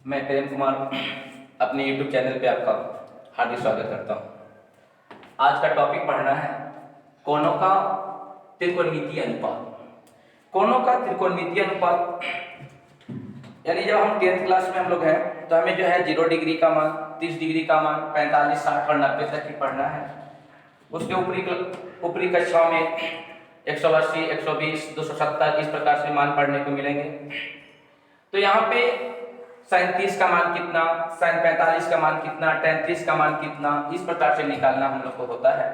मैं प्रेम कुमार अपने YouTube channel पे आपका हार्दिक स्वागत करता हूँ। आज का टॉपिक पढ़ना है कोणों का त्रिकोणमितीय अनुपात। कोणों का त्रिकोणमितीय अनुपात यानी जब हम 10th क्लास में हम लोग हैं तो हमें जो है 0 डिग्री का मान, 30 डिग्री का मान, 45, 60 और 90 तक ही पढ़ना है। उसके ऊपरी कक्षाओं में 180, 120, 270 इस प्रकार से मान पढ़ने को मिलेंगे। तो यहाँ पे 37 का मान कितना, 45 का मान कितना, 33 का मान कितना, इस प्रकार से निकालना हम लोग को होता है।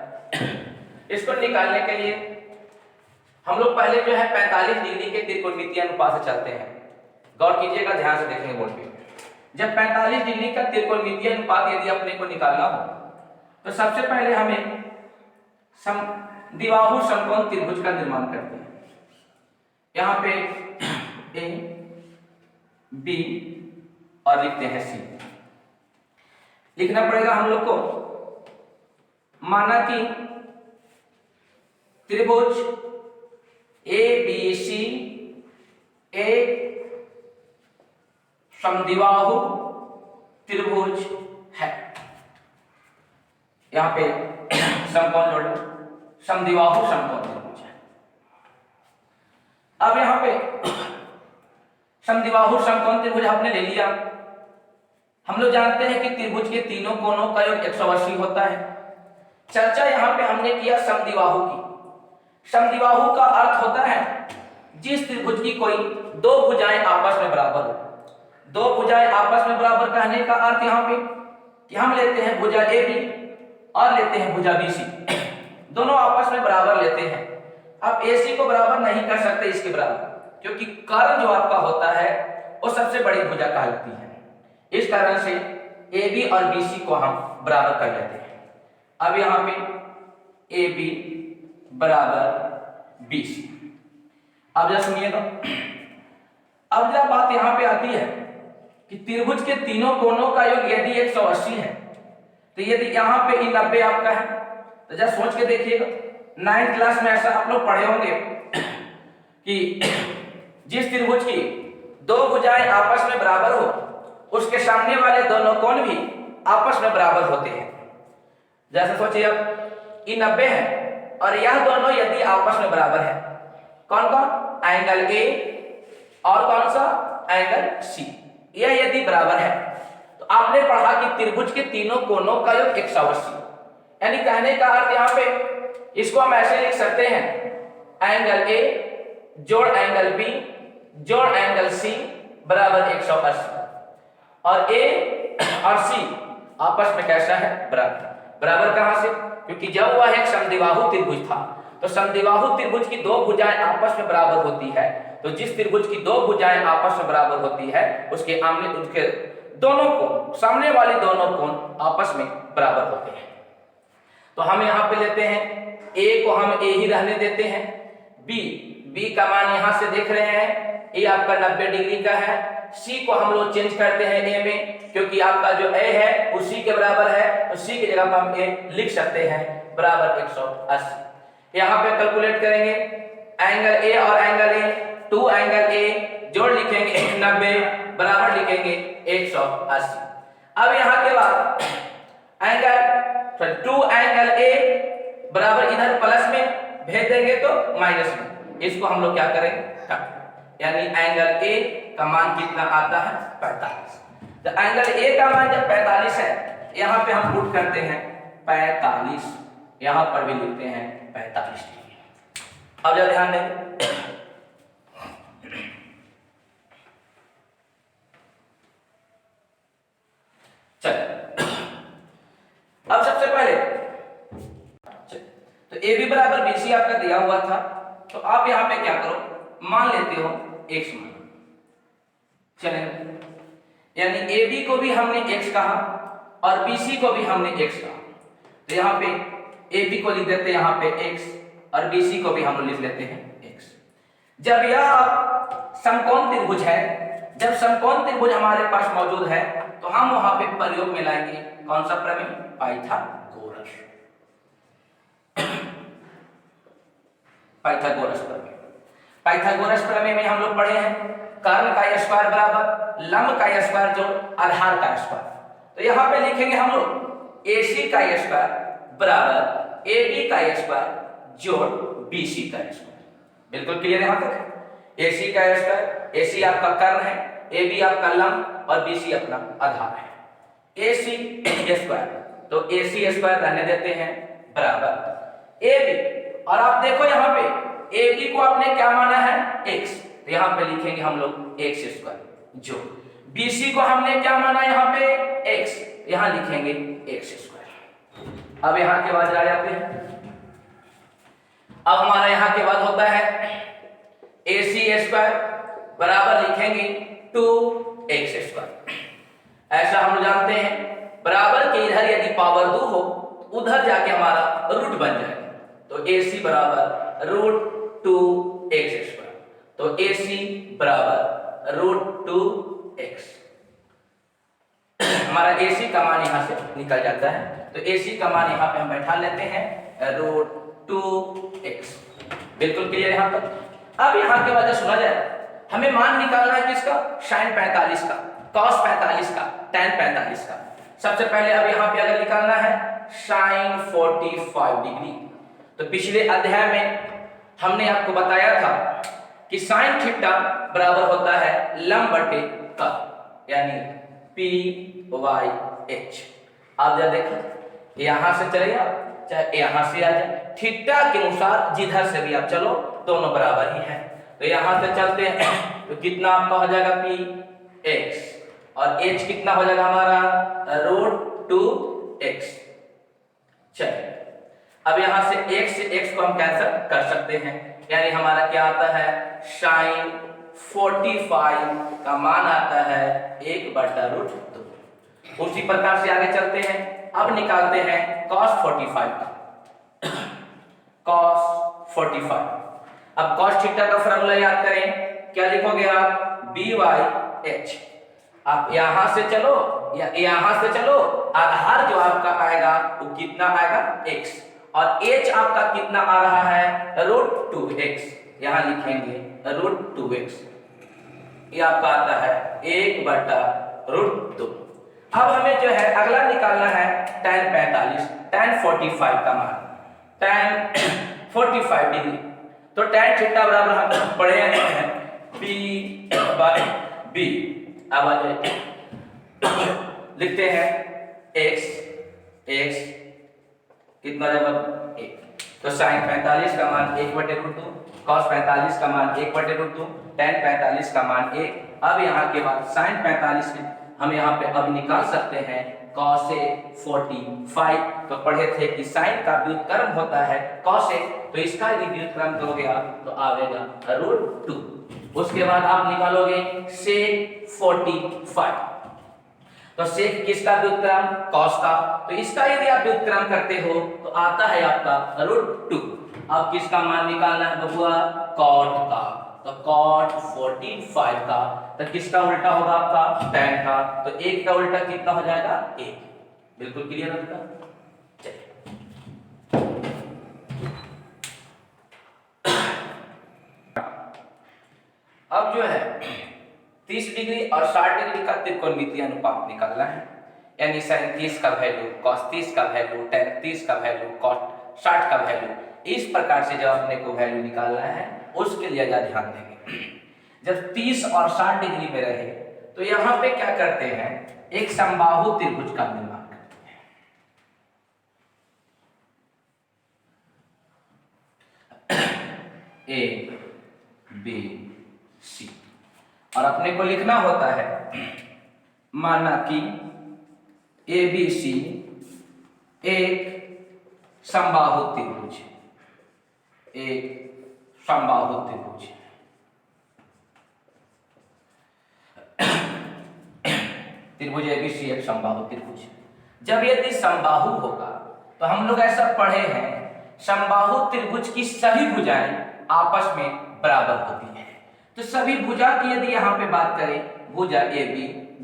इसको निकालने के लिए हम लोग पहले जो है 45 डिग्री के त्रिकोणमितीय अनुपात से चलते हैं। गौर कीजिएगा, ध्यान से देखेंगे बोर्ड पे। जब 45 डिग्री का त्रिकोणमितीय अनुपात यदि अपने को निकालना हो तो सबसे पहले हमें द्विबाहु समकोण त्रिभुज का निर्माण करते हैं। यहाँ पे ए बी और लिखते हैं सी। लिखना पड़ेगा हम लोग को, माना कि त्रिभुज ए बी सी एक समद्विबाहु त्रिभुज है। यहां पे समकोण जोड़ लो, समद्विबाहु समकोण त्रिभुज है। अब यहां पे समद्विबाहु समकोण त्रिभुज आपने ले लिया। हम लोग जानते हैं कि त्रिभुज के तीनों कोणों का योग 180 होता है। चर्चा यहां पे हमने किया समद्विबाहु की। समद्विबाहु का अर्थ होता है जिस त्रिभुज की कोई दो भुजाएं आपस में बराबर हो। दो भुजाएं आपस में बराबर कहने का अर्थ यहां पे कि हम लेते हैं भुजा ए बी और लेते हैं भुजा बी सी, दोनों आपस में बराबर लेते हैं। अब ए सी को बराबर नहीं कर सकते इसके बराबर, क्योंकि कर्ण जो आपका होता है वो सबसे बड़ी भुजा कहलाती है। इस कारण से ए बी और बी सी को हम बराबर कर लेते हैं। अब यहां पे ए बी बराबर बी सी। अब जरा सुनिएगा, अब जरा बात यहां पे आती है कि त्रिभुज के तीनों कोणों का योग यदि 180 है तो यदि यहां पे 90 आपका है तो जरा सोच के देखिएगा। 9th क्लास में ऐसा आप लोग पढ़े होंगे कि जिस त्रिभुज की दो भुजाएं आपस में बराबर हो उसके सामने वाले दोनों कोण भी आपस में बराबर होते हैं। जैसे सोचिए, अब ये 90 है और यह दोनों यदि आपस में बराबर है, कौन कौन? एंगल ए और कौन सा? Angle C. यह यदि बराबर है तो आपने पढ़ा कि त्रिभुज के तीनों कोणों का योग 180। यानी कहने का अर्थ यहाँ पे इसको हम ऐसे लिख सकते हैं, एंगल ए जोड़ एंगल बी जोड़ एंगल सी बराबर 180। और ए और सी आपस में कैसा है? बराबर। बराबर कहां से? क्योंकि जब वह एक समद्विबाहु त्रिभुज था तो समद्विबाहु त्रिभुज की दो भुजाएं आपस में बराबर होती है। तो जिस त्रिभुज की दो भुजाएं आपस में बराबर होती है उसके दोनों कोण, सामने वाले दोनों कोण आपस में बराबर होते हैं। तो हम यहां पे लेते हैं ए को हम ए ही रहने देते हैं। बी का मान यहां से देख रहे हैं, ए आपका 90 डिग्री का है। सी को हम लोग चेंज करते हैं ए में, क्योंकि आपका जो ए है उसी के बराबर है, तो सी की जगह पर हम ए लिख सकते हैं बराबर 180। यहां पे कैलकुलेट करेंगे एंगल ए और एंगल ए, 2 एंगल ए जोड़ लिखेंगे 90 बराबर लिखेंगे 180। अब यहां के बाद एंगल 2 एंगल ए बराबर इधर प्लस में भेज देंगे तो माइनस में, इसको हम लोग क्या करेंगे? काट। यानी एंगल ए का मान कितना आता है? 45। तो एंगल ए का मान जब 45 है, यहां पे हम पुट करते हैं 45, यहां पर भी लिखते हैं 45 डिग्री। अब जरा ध्यान दें, चलिए अब सबसे पहले तो ए बी बराबर बी सी आपका दिया हुआ था, तो आप यहां पे क्या करो, मान लेते हो x मान। चलें, यानी ए बी को भी हमने x कहा और बी सी को भी हमने x कहा। तो यहां पे ए बी को लिख देते हैं यहां पे x और बी सी को भी हम लिख लेते हैं x। जब यह समकोण त्रिभुज है, जब समकोण त्रिभुज हमारे पास मौजूद है तो हम वहां पे प्रयोग में लाएंगे कौन सा प्रमेय? पाइथागोरस। पाइथागोरस प्रमेय। पाइथागोरस प्रमेय में हम लोग पढ़े हैं कर्ण का स्क्वायर बराबर लंब का स्क्वायर जोड़ आधार का स्क्वायर। तो यहाँ पे लिखेंगे हम लोग AC का स्क्वायर बराबर AB का स्क्वायर जोड़ BC का स्क्वायर। बिल्कुल क्लियर यहाँ तक। AC का स्क्वायर, AC आपका कर्ण है, AB आपका लंब और BC अपना आधार है। AC स्क्वायर, तो AC स्क्वायर रहने देते हैं बराबर AB, और आप देखो यहाँ पे AB को आपने क्या माना है x, तो यहाँ पे लिखेंगे हम लोग x स्क्वायर जो BC को हमने क्या माना यहाँ पे x, यहाँ लिखेंगे x स्क्वायर। अब यहाँ के बाद आ जाते हैं, अब हमारा यहाँ के बाद होता है AC स्क्वायर बराबर लिखेंगे 2x स्क्वायर। ऐसा हम जानते हैं बराबर के इधर यदि पावर 2 हो तो उधर जाके हमारा रूट बन जाएगा, तो AC बराबर रूट 2x स्क्वायर, तो AC बराबर रूट 2x। हमारा AC का मान यहां से निकल जाता है, तो AC का मान यहां पे हम बैठा लेते हैं रूट 2x। बिल्कुल क्लियर यहां तक। अब यहां के बाद सुना जाए हमें मान निकालना है किसका, sin 45 का, cos 45 का, tan 45 का। सबसे पहले अब यहाँ पे अगर निकालना है sin 45 डिग्री, तो पिछले अध्याय में हमने आपको बताया था कि sin थीटा बराबर होता है लंब बटे कर्व, यानी PYH। आप जरा देखो यहां से चले आप चाहे यहां से आ जाए, थीटा के अनुसार जिधर से भी आप चलो दोनों बराबर ही है। तो यहां से चलते हैं तो कितना आपका हो जाएगा PX, और H कितना हो जाएगा हमारा रूट 2x। चलिए अब यहां से x से x को हम कैंसिल कर सकते हैं, यानी हमारा क्या आता है sin 45 का मान आता है 1/√2। उसी प्रकार से आगे चलते हैं, अब निकालते हैं cos 45 का, cos 45। अब cos थीटा का फॉर्मूला याद करें, क्या लिखोगे आप BYH। आप यहां से चलो या यहां से चलो, आधार जो आपका आएगा वो कितना आएगा x, और h आपका कितना आ रहा है रूट 2x, यहां लिखेंगे रूट 2x। ये आपका आता है 1/√2। अब हमें जो है अगला निकालना है tan 45, tan 45 का मान, tan 45 डिग्री। तो tan थीटा बराबर हम पढ़े हैं B/B। अब आ जाए लिखते हैं x कितना जाएगा 1, तो sin 45 का मान 1/√2, cos 45 का मान 1/√2, tan 45 का मान 1। अब यहाँ के बाद sin 45 हम यहाँ पे अब निकाल सकते हैं cos 45। तो पढ़े थे कि sin का व्युत्क्रम होता है cos, तो इसका यदि व्युत्क्रम करोगे आप तो आएगा √2। उसके बाद आप निकालोगे sec 45, तो sec किसका व्युत्क्रम cos का, तो इसका यदि आप व्युत्क्रम करते हो तो आता है आपका √2। अब किसका मान निकालना है बबुआ cot का, तो cot 45 का, तो किसका उल्टा होगा आपका tan का, तो 1 का उल्टा कितना हो जाएगा 1। बिल्कुल क्लियर होगा। चलिए अब जो है 30 डिग्री और 60 डिग्री का त्रिकोणमितीय अनुपात निकालना है, यानी sin 30 का वैल्यू cos 30 का वैल्यू tan 30 का वैल्यू cot 60 का वैल्यू। इस प्रकार से जब अपने को वैल्यू निकालना है उसके लिए ध्यान देंगे। जब 30 और 60 डिग्री में रहे तो यहाँ पे क्या करते हैं, एक समबाहु त्रिभुज का निर्माण करते हैं ABC, और अपने को लिखना होता है माना कि ABC एक समबाहु त्रिभुज है, एक समबाहु त्रिभुज है। त्रिभुज ABC एक समबाहु त्रिभुज है। जब यदि समबाहु होगा तो हम लोग ऐसा पढ़े हैं समबाहु त्रिभुज की सभी भुजाएं आपस में बराबर होती हैं। तो सभी भुजा की यदि यहाँ पे बात करें, भुजा AB,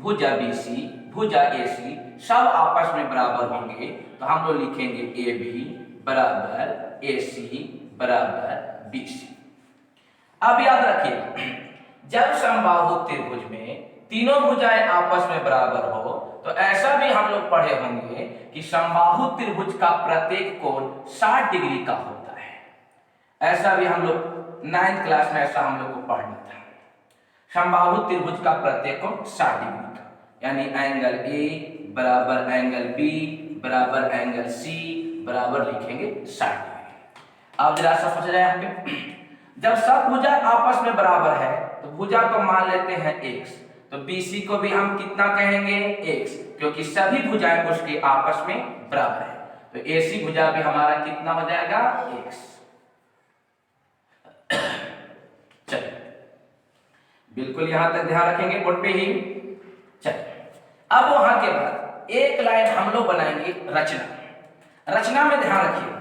भुजा BC, भुजा AC सब आपस में बराबर होंगे, तो हम लोग लिखेंगे AB बराबर AC बराबर BC। अब याद रखिए, जब समबाहु त्रिभुज में तीनों भुजाएं आपस में बराबर हो तो ऐसा भी हम लोग पढ़े होंगे कि समबाहु त्रिभुज का प्रत्येक कोण 60 डिग्री का होता है। ऐसा भी हम लोग 9th क्लास में ऐसा हम लोग को पढ़ना था। समबाहु त्रिभुज का प्रत्येक कोण 60 डिग्री का, यानी एंगल ए बराबर एंगल बी बराबर एंगल सी बराबर लिखेंगे 60 डिग्री। अब जरा सा सोचा जाए यहाँ पे, जब सब भुजा आपस में बराबर है तो भुजा को मान लेते हैं x, तो BC को भी हम कितना कहेंगे x, क्योंकि सभी भुजाएं उसके आपस में बराबर है। तो AC भुजा भी हमारा कितना हो जाएगा x। चलिए बिल्कुल यहां तक ध्यान रखेंगे बोर्ड पे ही। चलिए अब वहां के बाद एक लाइन हम लोग बनाएंगे रचना। रचना में ध्यान रखिए,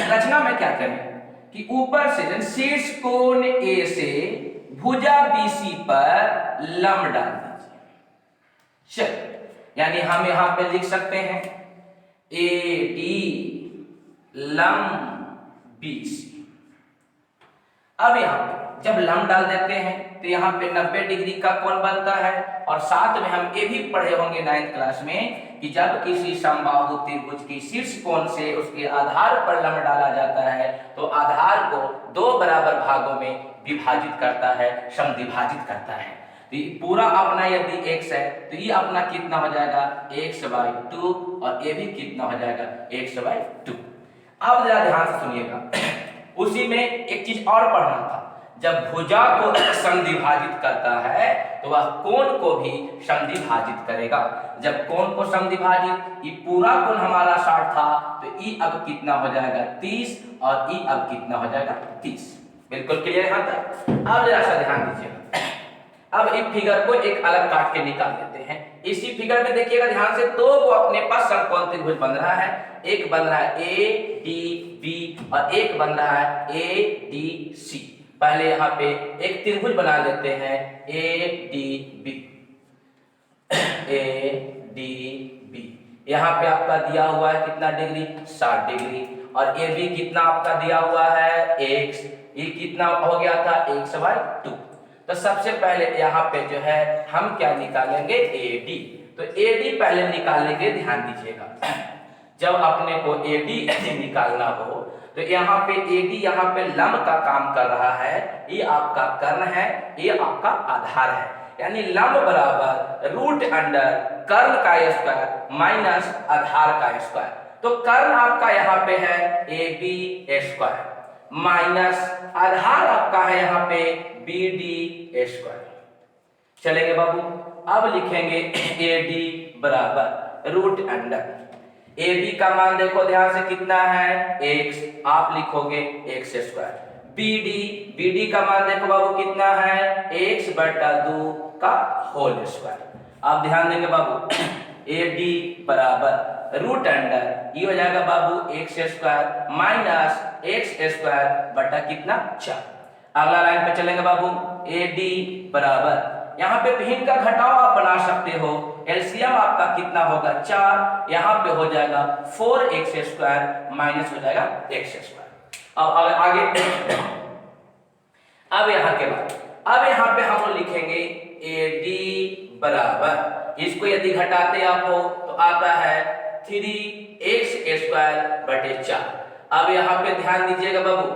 रचना में क्या करें कि ऊपर से शीर्ष कोण A से भुजा BC पर लंब डाल दीजिए। चल यानी हम यहां पे लिख सकते हैं AD लंब BC। अब यहां पे जब लंब डाल देते हैं तो यहाँ पे 90 डिग्री का कोण बनता है, और साथ में हम ये भी पढ़े होंगे 9th क्लास में कि जब किसी समबाहु त्रिभुज की शीर्ष कोण से उसके आधार पर लंब डाला जाता है तो आधार को दो बराबर भागों में विभाजित करता है, समद्विभाजित करता है। तो पूरा अपना यदि x है तो ये अपना कितना हो जाएगा x/2, और ये भी कितना हो जाएगा x/2। अब जरा ध्यान से सुनिएगा, उसी में एक चीज और पढ़ना था, जब भुजा को समद्विभाजित करता है तो वह कोण को भी समद्विभाजित करेगा। जब कोण को समद्विभाजित, ये पूरा कोण हमारा 60 था तो ई अब कितना हो जाएगा 30, और ई अब कितना हो जाएगा 30। बिल्कुल क्लियर यहां तक। अब जरा सा ध्यान दीजिएगा, अब इस फिगर को एक अलग काट के निकाल देते हैं। इसी फिगर में देखिएगा ध्यान से, तो वो अपने पास समकोण त्रिभुज बन रहा है, एक बन रहा है ADB और एक बन रहा है ADC। पहले यहाँ पे एक त्रिभुज बना लेते हैं ADB। यहाँ पे आपका दिया हुआ है कितना डिग्री 60 डिग्री, और AB कितना आपका दिया हुआ है x, ये कितना हो गया था x/2। तो सबसे पहले यहाँ पे जो है हम क्या निकालेंगे AD। तो AD पहले निकालेंगे, ध्यान दीजिएगा, जब अपने को AD निकालना हो तो यहाँ पे AD यहाँ पे लंब का काम कर रहा है, ये आपका कर्ण है, ये आपका आधार है, यानी लंब बराबर रूट अंडर कर्ण का स्क्वायर माइनस आधार का स्क्वायर। तो कर्ण आपका यहाँ पे है AB² माइनस आधार आपका है यहाँ पे BD²। चलेंगे बाबू, अब लिखेंगे AD बराबर रूट अंडर AB का मान देखो ध्यान से कितना है x, आप लिखोगे x²। BD का मान देखो बाबू कितना है x/2 का होल स्क्वायर। आप ध्यान देंगे बाबू, AD बराबर रूट अंडर ये हो जाएगा बाबू x² माइनस x² बटा कितना 4। अगला लाइन पे चलेंगे बाबू, AD बराबर यहाँ पे भिन्न का घटाव आप बना सकते हो, एलसीएम आपका कितना होगा 4, यहाँ पे हो जाएगा 4x² माइनस हो जाएगा x²। अब आगे अब यहाँ के बाद अब यहाँ पे हम लोग लिखेंगे AD बराबर, इसको यदि घटाते आप हो तो आता है 3x² बटे 4। अब यहाँ पे ध्यान दीजिएगा बाबू,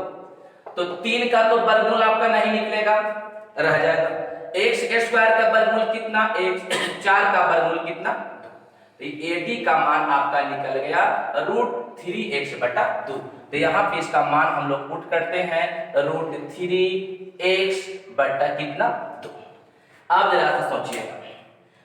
तो 3 का तो वर्गमूल आपका नहीं निकलेगा, रह जाएगा x² का वर्गमूल कितना x, 4 का वर्गमूल कितना 2। तो AD का मान आपका निकल गया √3x/2। तो यहाँ पे इसका मान हम लोग पुट करते हैं √3x बटा कितना 2। अब जरा सा सोचिएगा,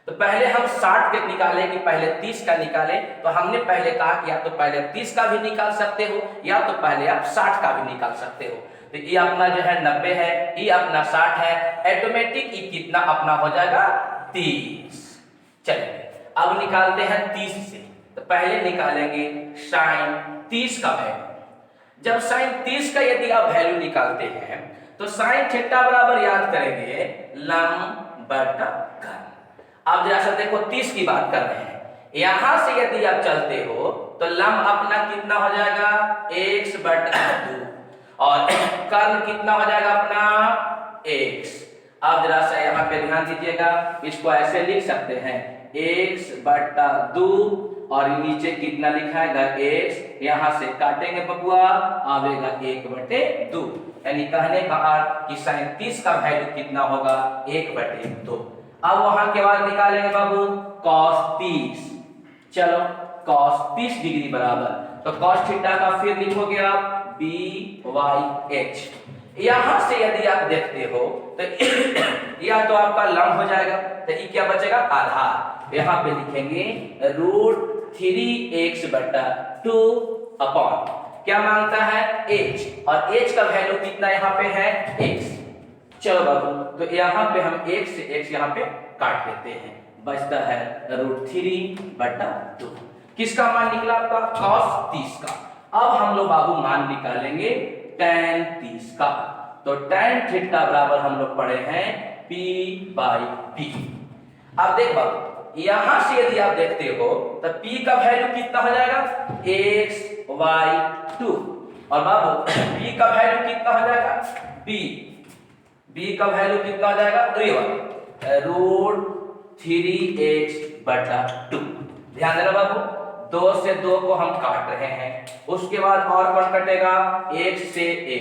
तो पहले हम 60 के निकाले कि पहले 30 का निकाले, तो हमने पहले कहा कि या तो पहले 30 का भी निकाल सकते हो या तो पहले आप 60 का भी निकाल सकते हो। तो ये अपना जो है 90 है, ये अपना 60 है, ऑटोमेटिक ये कितना अपना हो जाएगा 30। चलिए अब निकालते हैं 30 से, तो पहले निकालेंगे sin 30 का वैल्यू। जब sin 30 का यदि आप वैल्यू निकालते हैं तो sin थीटा बराबर याद करेंगे लंब बटा कर्ण। अब जरा सा देखो 30 की बात कर रहे हैं, यहां से यदि आप चलते हो तो तो लंब अपना कितना हो जाएगा x बटा 2 और कर्ण कितना हो जाएगा अपना x। अब जरा सा यहाँ पे ध्यान दीजिएगा, इसको ऐसे लिख सकते हैं x बटा 2 और नीचे कितना लिखाएगा x, यहाँ से काटेंगे बबुआ आवेगा 1/2, यानी कहने का अर्थ कि 37 का वैल्यू कितना होगा 1/2। अब वहां के बाद निकालेंगे बाबू cos 30। चलो cos 30 डिग्री बराबर, तो cos थीटा का फिर लिखोगे आप BYH। यहां से यदि आप देखते हो तो यह तो आपका लंब हो जाएगा, तो ये क्या बचेगा आधार। यहाँ पे लिखेंगे √3x बटा 2 अपॉन क्या मांगता है h, और h का वैल्यू कितना यहाँ पे है x। चलो बाबू, तो यहाँ पे हम x से x यहाँ पे काट लेते हैं, बचता है √3 बटा 2। किसका मान निकला आपका cos 30 का। अब हम लोग बाबू मान निकालेंगे tan 30 का, तो tan थीटा बराबर हम लोग पढ़े हैं p/b। अब देख बाबू, यहां से यदि आप देखते हो तो p का वैल्यू कितना हो जाएगा x/2 और बाबू b का वैल्यू कितना हो जाएगा b का वैल्यू कितना हो जाएगा √3x बटा 2। ध्यान देना बाबू, 2 से 2 को हम काट रहे हैं, उसके बाद और कौन कटेगा x से x,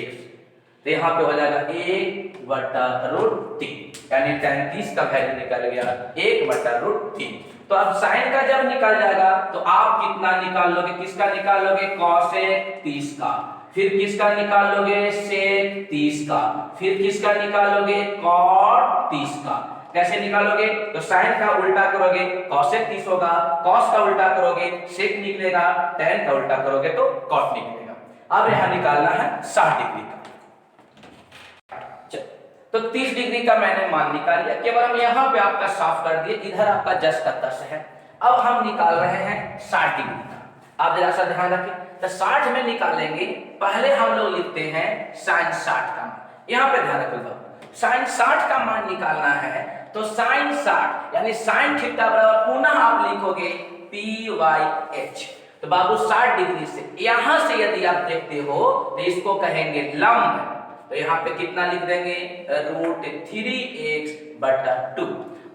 तो यहाँ पे हो जाएगा 1/√3, यानी 33 का वैल्यू निकल गया 1/√3। तो अब साइन का जब निकल जाएगा तो आप कितना निकाल लोगे, किसका निकाल लोगे cosec 30 का, फिर किसका निकाल लोगे sec 30 का, फिर किसका निकालोगे cot 30 का। कैसे निकालोगे, तो साइन का उल्टा करोगे cosec 30 होगा, cos का उल्टा करोगे sec निकलेगा, tan का उल्टा करोगे तो cot निकलेगा। अब यहाँ निकालना है 60 डिग्री का। तो 30 डिग्री का मैंने मान निकाल लिया, केवल हम यहाँ पे आपका साफ कर दिए, इधर आपका जस का तस है। अब हम निकाल रहे हैं 60 डिग्री का। आप जरा सा ध्यान रखें, तो 60 में निकालेंगे, पहले हम लोग लिखते हैं sin 60 का मान। यहाँ पे ध्यान रखिएगा, sin 60 का मान निकालना है, तो sin 60 यानी sin थीटा बराबर पुनः आप लिखोगे p/h। तो बाबू 60 डिग्री से यहां से यदि आप देखते हो तो इसको कहेंगे लंब, तो यहाँ पे कितना लिख देंगे √3x बटा 2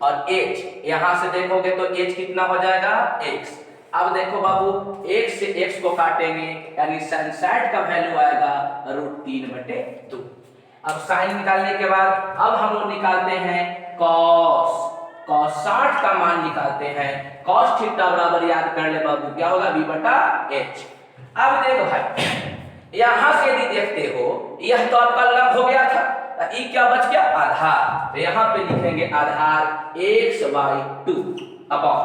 और h यहां से देखोगे तो h कितना हो जाएगा x। अब देखो बाबू, x से x को काटेंगे, यानी sin 60 का वैल्यू आएगा √3/2। अब साइन निकालने के बाद अब हम लोग निकालते हैं cos 60 का मान निकालते हैं। cos थीटा बराबर याद कर ले बाबू, क्या होगा b/h। अब देखो भाई, यहां से यदि देखते हो यह तो आपका लंब हो गया था, ये क्या बच गया आधार, तो यहाँ पे लिखेंगे आधार x/2 अपॉन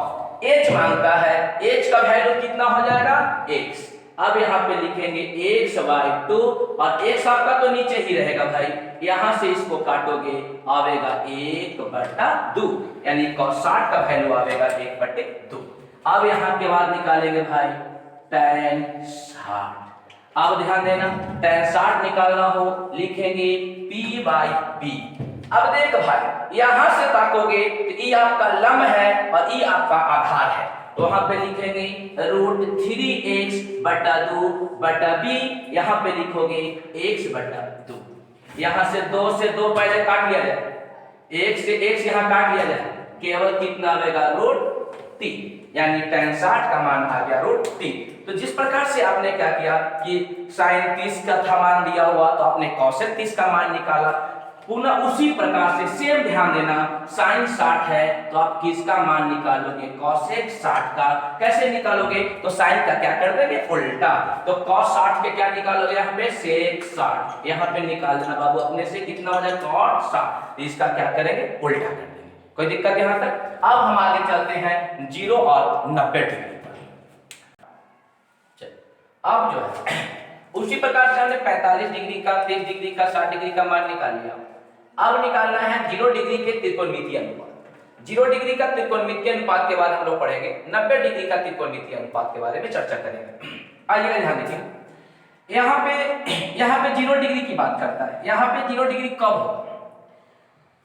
h मांगता है, h का वैल्यू कितना हो जाएगा x। अब यहाँ पे लिखेंगे x/2 और x आपका तो नीचे ही रहेगा भाई, यहां से इसको काटोगे आवेगा 1/2, यानी cos 60 का वैल्यू आवेगा 1/2। अब यहाँ के बाद निकालेंगे भाई tan 60। अब ध्यान देना, tan 60 निकालना हो लिखेंगे p/b। अब देख भाई, यहां से ताकोगे तो ये आपका लंब है और ये आपका आधार है, तो वहां पे लिखेंगे √3x बटा 2 बटा b, यहाँ पे लिखोगे x/2। यहां से 2 से 2 पहले काट लिया जाए, 1 से x यहाँ काट लिया जाए, केवल कितना आएगा √3, यानी tan 60 का मान आ गया √3। तो जिस प्रकार से आपने क्या किया कि sin 30 का था मान दिया हुआ तो आपने cosec 30 का मान निकाला, पुनः उसी प्रकार से सेम ध्यान देना, sin 60 है तो आप किसका मान निकालोगे cosec 60 का। कैसे निकालोगे, तो sin का क्या कर देंगे उल्टा, तो cos 60 के क्या निकालोगे यहाँ पे sec 60, यहाँ पे निकाल देना बाबू अपने से, कितना हो जाए cot 60, इसका क्या करेंगे उल्टा कर देंगे। कोई दिक्कत यहाँ तक। अब हम आगे चलते हैं 0 और 90 डिग्री पर। अब जो है उसी प्रकार से हमने 45 डिग्री का, 30 डिग्री का, 60 डिग्री का मान निकाल लिया। अब निकालना है 0 डिग्री के त्रिकोणमितीय अनुपात। 0 डिग्री का त्रिकोणमितीय अनुपात के बाद हम लोग पढ़ेंगे 90 डिग्री का त्रिकोणमितीय अनुपात के बारे में चर्चा करेंगे। आइए ध्यान दीजिए, यहाँ पे 0 डिग्री की बात करता है। यहाँ पे 0 डिग्री कब होगा,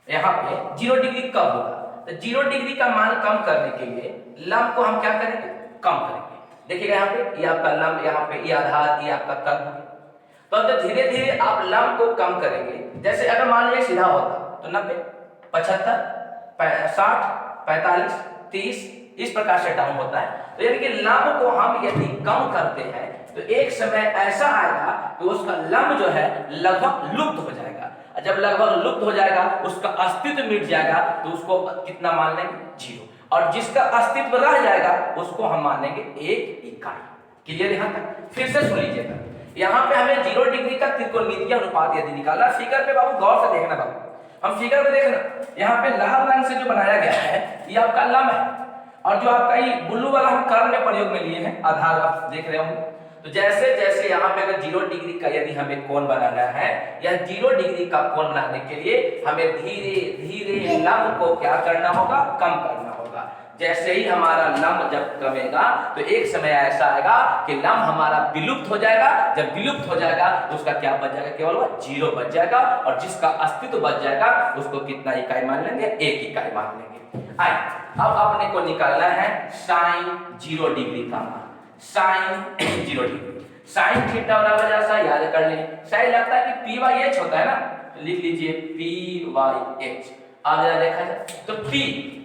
यहाँ पे 0 डिग्री कब होगा, तो 0 डिग्री का मान कम करने के लिए लंब को हम क्या करेंगे कम करेंगे। देखिएगा यहाँ पे ये आपका लंब, यहाँ पे ये आधार, ये आपका कर्व हो गया। तो अब जब धीरे धीरे आप लंब को कम करेंगे, जैसे अगर मान लीजिए सीधा होता तो 90, 75, 60, 45, 30 इस प्रकार से डाउन होता है। तो यानी कि लंब को हम यदि कम करते हैं तो एक समय ऐसा आएगा कि उसका लंब जो है लगभग लुप्त हो जाएगा। जब लगभग लुप्त हो जाएगा, उसका अस्तित्व मिट जाएगा, तो उसको कितना मान लेंगे? 0। और जिसका अस्तित्व रह जाएगा उसको हम मानेंगे 1 इकाई। क्लियर यहाँ तक? फिर से सुन लीजिएगा, यहाँ पे हमें 0 डिग्री का त्रिकोणमितीय अनुपात यदि निकालना, फिगर पे बाबू गौर से देखना बाबू, हम फिगर पे देखना, यहाँ पे लाल रंग से जो बनाया गया है ये आपका लंब है, और जो आपका ये ब्लू वाला हम कर्व में प्रयोग में लिए हैं, आधार आप देख रहे होंगे। तो जैसे जैसे यहाँ पे अगर 0 डिग्री का यदि हमें कोण बनाना है, या 0 डिग्री का कोण बनाने के लिए हमें धीरे धीरे लंब को क्या करना होगा? कम करना होगा। जैसे ही हमारा लंब जब कमेगा तो एक समय ऐसा आएगा कि लंब हमारा विलुप्त हो जाएगा। जब विलुप्त हो जाएगा तो उसका क्या बच जाएगा? केवल वो 0 बच जाएगा, और जिसका अस्तित्व बच जाएगा उसको कितना इकाई मान लेंगे? 1 इकाई मान लेंगे। आइए अब अपने को निकालना है साइन 0 डिग्री का मान। साइन 0 डिग्री, साइन थीटा बराबर जैसा याद कर लें, शायद लगता है कि पी वाई एच होता है ना, तो लिख लीजिए पी वाई एच। अब जरा देखा जाए तो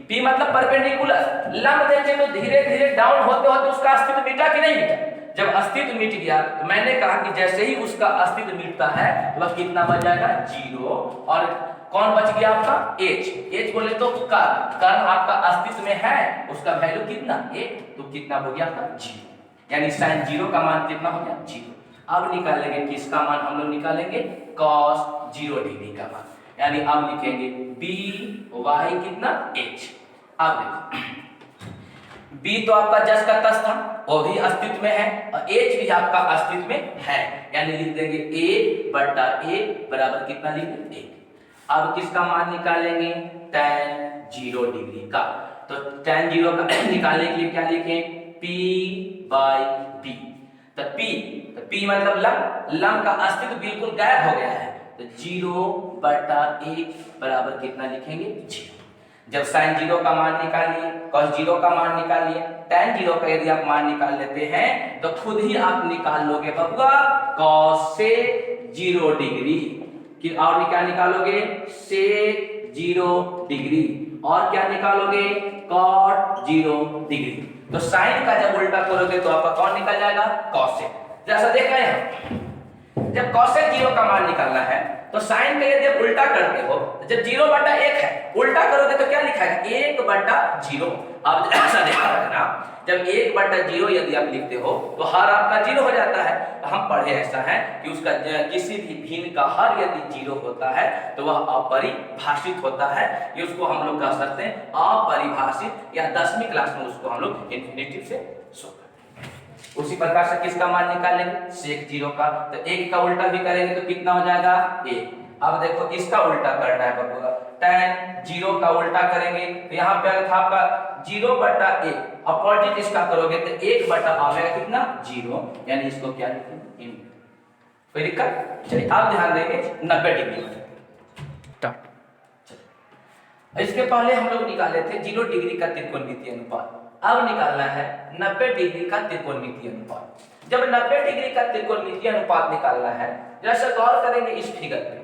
पी मतलब परपेंडिकुलर, लंब देखें तो धीरे धीरे डाउन होते होते उसका अस्तित्व मिटा कि नहीं मिटा? जब अस्तित्व मिट गया तो मैंने कहा कि जैसे ही उसका अस्तित्व मिटता है तो वह कितना बच जाएगा? 0। और कौन बच गया आपका? एच बोले तो कर्व आपका अस्तित्व में है, उसका वैल्यू कितना? 1, तो कितना हो गया आपका? 0। यानी साइन 0 का मान कितना हो गया? 0। अब निकालेंगे किसका मान? हम लोग निकालेंगे कॉस 0 डिग्री का मान, यानी अब लिखेंगे बी वाई कितना? एच। अब देखो बी तो आपका जस का तस था, वो भी अस्तित्व में है, और एच भी आपका अस्तित्व में है, यानी लिख देंगे a बटा a बराबर कितना लिखेंगे? 1। अब किसका मान निकालेंगे? tan 0 डिग्री का। तो tan 0 का निकालने के लिए क्या लिखें? p by b। तो p मतलब लंब का अस्तित्व बिल्कुल गायब हो गया है, तो 0 बटा 1 बराबर कितना लिखेंगे? 0। जब साइन 0 का मान निकालिए, cos 0 का मान निकालिए, tan 0 का यदि आप मान निकाल लेते हैं तो खुद ही आप निकाल लोगे बबुआ cos से 0 डिग्री कि, और क्या निकालोगे? से 0 डिग्री, और क्या निकालोगे? cot 0 degree. तो साइन का जब उल्टा करोगे तो आपका कौन निकल जाएगा? cos से। जैसा देख रहे हैं, जब cosec 0 का मान निकालना है तो साइन का यदि आप उल्टा करते हो, जब 0 बटा 1 है, उल्टा करोगे तो क्या लिखा है? 1 बटा 0। अब ऐसा ध्यान रखना, जब 1 बटा 0 यदि आप लिखते हो तो हर आपका 0 हो जाता है। हम पढ़े ऐसा है कि उसका किसी भी भिन्न का हर यदि 0 होता है तो वह अपरिभाषित होता है। ये उसको हम लोग कह सकते हैं अपरिभाषित, या 10वीं क्लास में उसको हम लोग इन्फिनिटिव से शो करते हैं। उसी प्रकार से किसका मान निकालेंगे? sec 0 का। तो 1 का उल्टा भी करेंगे तो कितना हो जाएगा? 1। अब देखो इसका उल्टा करना है बबुआ, tan 0 का उल्टा करेंगे तो यहाँ पे था आपका 0 बटा 1, अपोजिट इसका करोगे तो 1 बटा आएगा कितना? 0, यानी इसको क्या लिखेंगे? कोई दिक्कत? चलिए आप ध्यान देंगे 90 डिग्री स्टार्ट। इसके पहले हम लोग निकाले थे 0 डिग्री का त्रिकोणमितीय अनुपात, अब निकालना है 90 डिग्री का त्रिकोणमितीय अनुपात। जब 90 डिग्री का त्रिकोणमितीय अनुपात निकालना है, जैसे गौर करेंगे इस फिगर पे,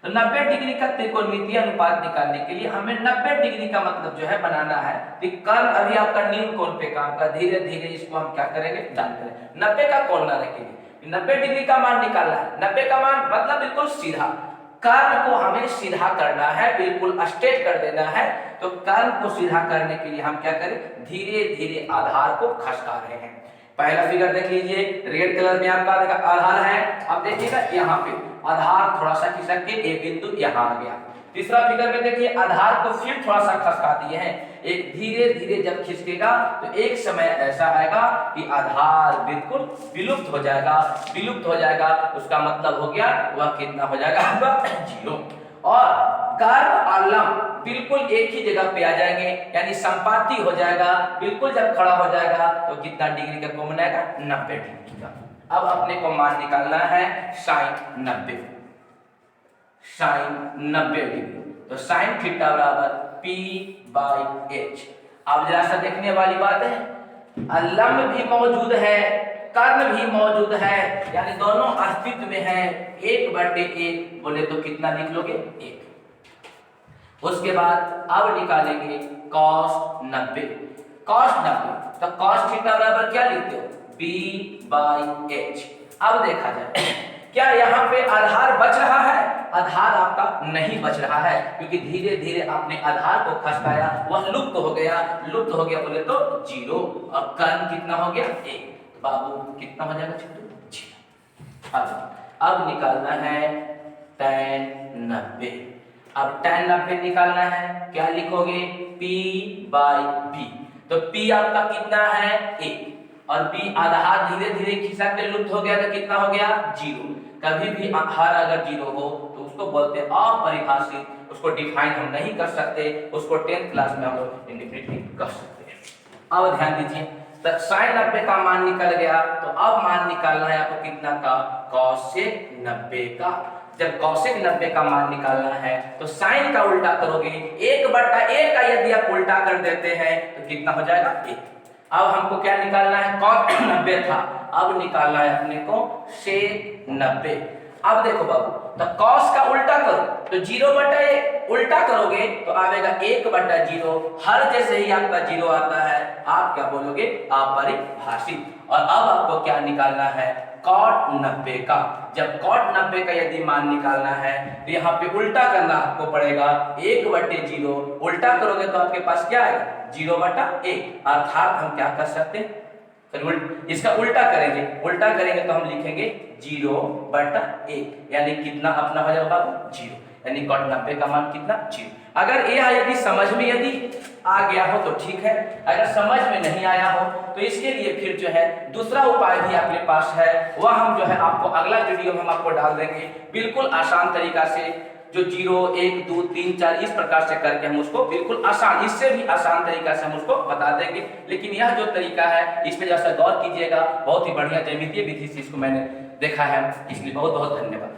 तो 90 डिग्री का त्रिकोणमितीय अनुपात निकालने के लिए हमें 90 डिग्री का मतलब जो है बनाना है कि कर्व अभी आपका न्यून कोण पे काम कर, धीरे धीरे इसको हम क्या करेंगे? डाल करेंगे। 90 का कोण ना रखेंगे, 90 डिग्री का मान निकालना है। 90 का मान मतलब बिल्कुल सीधा, कर्व को हमें सीधा करना है, बिल्कुल स्ट्रेट कर देना है। तो कर्व को सीधा करने के लिए हम क्या करें? धीरे धीरे आधार को खसका रहे हैं। पहला फिगर देख लीजिए, रेड कलर में आपका आधार है, अब देखिएगा यहाँ पे आधार थोड़ा सा खिसक के एक बिंदु यहाँ आ गया। तीसरा फिगर में देखिए आधार को फिर थोड़ा सा खसका दिए हैं, एक धीरे धीरे जब खिसकेगा तो एक समय ऐसा आएगा कि आधार बिल्कुल विलुप्त हो जाएगा। विलुप्त हो जाएगा उसका मतलब हो गया वह कितना हो जाएगा? 0। और कर्व और लंब बिल्कुल एक ही जगह पे आ जाएंगे, यानी संपाती हो जाएगा। बिल्कुल जब खड़ा हो जाएगा तो कितना डिग्री का कोण बनाएगा? 90 डिग्री का। अब अपने को मान निकालना है साइन 90, साइन 90 डिग्री। तो साइन थीटा बराबर p बाई एच। अब जरा सा देखने वाली बात है, लम्ब भी मौजूद है, कर्ण भी मौजूद है, यानी दोनों अस्तित्व में है। 1/1 बोले तो कितना लिख लोगे? 1। उसके बाद अब निकालेंगे cos 90। cos 90 तो cos थीटा बराबर क्या लिखते हो? B/H। अब देखा जाए क्या यहाँ पे आधार बच रहा है? आधार आपका नहीं बच रहा है, क्योंकि धीरे धीरे आपने आधार को खसकाया, वह लुप्त हो गया। लुप्त हो गया बोले तो 0, और कर्ण कितना हो गया? 1। तो बाबू कितना हो जाएगा छोटू? 0। अब निकालना है tan 90। अब tan 90 निकालना है, क्या लिखोगे? P/B। तो P आपका कितना है? 1, और B आधार धीरे धीरे खिसक के लुप्त हो गया तो कितना हो गया? 0। कभी भी आधार अगर 0 हो तो उसको बोलते हैं अपरिभाषित, उसको डिफाइन हम नहीं कर सकते, उसको 10th क्लास में हम लोग इंडेफिनिटली कर सकते हैं। अब ध्यान दीजिए, तो sin 90 का मान निकल गया, तो अब मान निकालना है आपको कितना का? cosec 90 का। जब cosec 90 का मान निकालना है तो sin का उल्टा करोगे, 1/1 का यदि आप उल्टा कर देते हैं तो कितना हो जाएगा? 1। अब हमको क्या निकालना है? cos 90 था, अब निकालना है अपने को sec 90। अब देखो बाबू, तो cos का उल्टा करो तो 0/1, उल्टा करोगे तो आएगा 1/0। हर जैसे ही आपका 0 आता है आप क्या बोलोगे? अपरिभाषित। और अब आपको क्या निकालना है? cot 90 का। जब cot 90 का यदि मान निकालना है तो यहाँ पे उल्टा करना आपको पड़ेगा, 1/0 उल्टा करोगे तो आपके पास क्या आएगा? 0/1। अर्थात हम क्या कर सकते हैं? इसका उल्टा करेंगे, उल्टा करेंगे तो हम लिखेंगे 0/1, यानी कितना अपना हो जाएगा बाबू? 0, यानी cot 90 का मान कितना? 0। अगर यह यदि समझ में यदि आ गया हो तो ठीक है, अगर समझ में नहीं आया हो तो इसके लिए फिर जो है दूसरा उपाय भी आपके पास है, वह हम जो है आपको अगला वीडियो में हम आपको डाल देंगे। बिल्कुल आसान तरीका से, जो 0, 1, 2, 3, 4 इस प्रकार से करके हम उसको बिल्कुल आसान, इससे भी आसान तरीका से हम उसको बता देंगे। लेकिन यह जो तरीका है इस पे जैसा गौर कीजिएगा, बहुत ही बढ़िया ज्यामितीय विधि से इसको मैंने देखा है, इसलिए बहुत बहुत धन्यवाद।